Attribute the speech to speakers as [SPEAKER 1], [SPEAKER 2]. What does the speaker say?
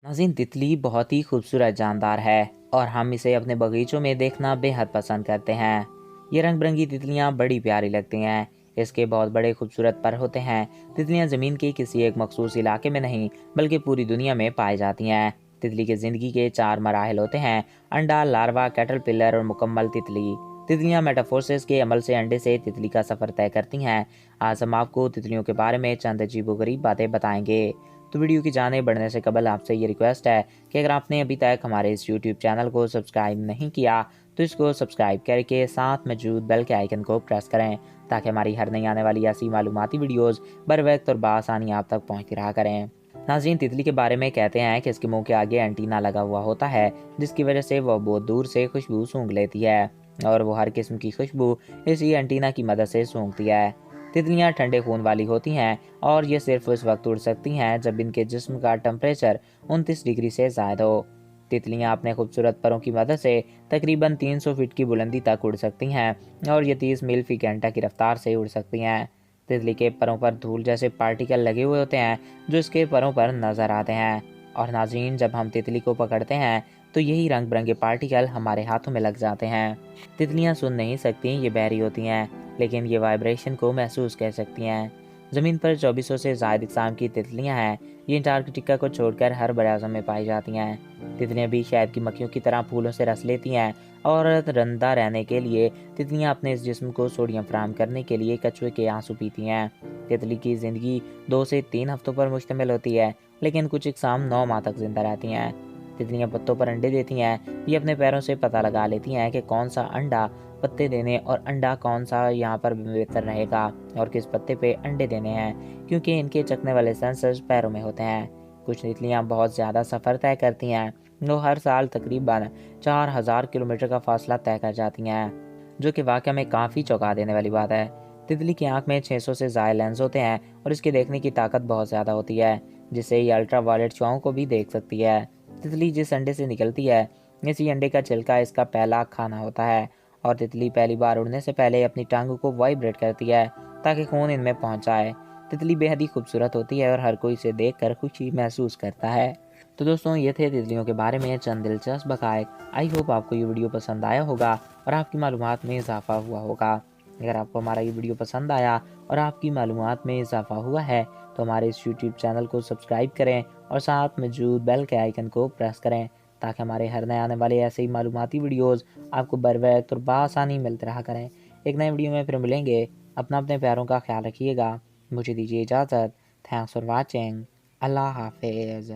[SPEAKER 1] नाज़रीन, तितली बहुत ही खूबसूरत जानदार है और हम इसे अपने बगीचों में देखना बेहद पसंद करते हैं। ये रंग बिरंगी तितलियाँ बड़ी प्यारी लगती हैं। इसके बहुत बड़े खूबसूरत पर होते हैं। तितलियाँ ज़मीन के किसी एक मखसूस इलाके में नहीं बल्कि पूरी दुनिया में पाई जाती हैं। तितली के ज़िंदगी के 4 मराहल होते हैं: अंडा, लार्वा, कैटरपिलर और मुकम्मल तितली। तितलियाँ मेटाफोर्सिस के अमल से अंडे से तितली का सफ़र तय करती हैं। आज हम आपको तितलियों के बारे में चंद अजीबोगरीब बातें बताएंगे। तो वीडियो की जाने बढ़ने से कबल आपसे ये रिक्वेस्ट है कि अगर आपने अभी तक हमारे इस यूट्यूब चैनल को सब्सक्राइब नहीं किया तो इसको सब्सक्राइब करके साथ मौजूद बेल के आइकन को प्रेस करें ताकि हमारी हर नई आने वाली ऐसी मालूमाती वीडियोस बर वक्त और बआसानी आप तक पहुंचती रहा करें। नाज़रीन, तितली के बारे में कहते हैं कि इसके मुंह के आगे एंटीना लगा हुआ होता है, जिसकी वजह से वह बहुत दूर से खुशबू सूंघ लेती है और वो हर किस्म की खुशबू इसी एंटीना की मदद से सूंघती है। तितलियां ठंडे खून वाली होती हैं और ये सिर्फ उस वक्त उड़ सकती हैं जब इनके जिस्म का टेम्परेचर 29 डिग्री से ज़्यादा हो। तितलियां अपने खूबसूरत परों की मदद से तकरीबन 300 फीट की बुलंदी तक उड़ सकती हैं और ये 30 मील फी घंटा की रफ्तार से उड़ सकती हैं। तितली के परों पर धूल जैसे पार्टिकल लगे हुए होते हैं जो इसके परों पर नजर आते हैं। और नाज़रीन, जब हम तितली को पकड़ते हैं तो यही रंग बिरंगे पार्टिकल हमारे हाथों में लग जाते हैं। तितलियां सुन नहीं सकती, ये बहरी होती हैं, लेकिन ये वाइब्रेशन को महसूस कर सकती हैं। ज़मीन पर 2400 से ज़ायद इकसाम की तितलियां हैं। ये अंटार्कटिका को छोड़कर हर बड़े आज़म में पाई जाती हैं। तितलियां भी शहद की मक्खियों की तरह फूलों से रस लेती हैं और रंदा रहने के लिए तितलियां अपने इस जिस्म को सोडियम फराहम करने के लिए कछुए के आंसू पीती हैं। तितली की ज़िंदगी 2 से 3 हफ्तों पर मुश्तमिल होती है, लेकिन कुछ इकसाम 9 माह तक जिंदा रहती हैं। तितलियां पत्तों पर अंडे देती हैं। ये अपने पैरों से पता लगा लेती हैं कि कौन सा अंडा पत्ते देने और अंडा कौन सा यहाँ पर बेहतर रहेगा और किस पत्ते पे अंडे देने हैं, क्योंकि इनके चखने वाले सेंसर्स पैरों में होते हैं। कुछ तितलियाँ बहुत ज़्यादा सफ़र तय करती हैं। वो हर साल तकरीबन 4000 किलोमीटर का फासला तय कर जाती हैं, जो कि वाकई में काफ़ी चौंका देने वाली बात है। तितली की आंख में 600 से ज़ायद लेंस होते हैं और इसके देखने की ताकत बहुत ज़्यादा होती है, जिससे ये अल्ट्रा वायलेट शुआओं को भी देख सकती है। तितली जिस अंडे से निकलती है, इसी अंडे का छिलका इसका पहला खाना होता है और तितली पहली बार उड़ने से पहले अपनी टांगों को वाइब्रेट करती है ताकि खून इनमें पहुंच जाए। तितली बेहद ही खूबसूरत होती है और हर कोई इसे देखकर खुशी महसूस करता है। तो दोस्तों, ये थे तितलियों के बारे में चंद दिलचस्प हक़ाइक़। आई होप आपको ये वीडियो पसंद आया होगा और आपकी मालूमात में इजाफा हुआ होगा। अगर आपको हमारा ये वीडियो पसंद आया और आपकी मालूमात में इजाफा हुआ है तो हमारे इस यूट्यूब चैनल को सब्सक्राइब करें और साथ मौजूद बेल के आइकन को प्रेस करें ताकि हमारे हर नए आने वाले ऐसे ही मालूमाती वीडियोज़ आपको बर वक्त और बआसानी मिलते रहा करें। एक नए वीडियो में फिर मिलेंगे। अपने प्यारों का ख्याल रखिएगा। मुझे दीजिए इजाज़त। Thanks for watching. अल्लाह हाफिज़।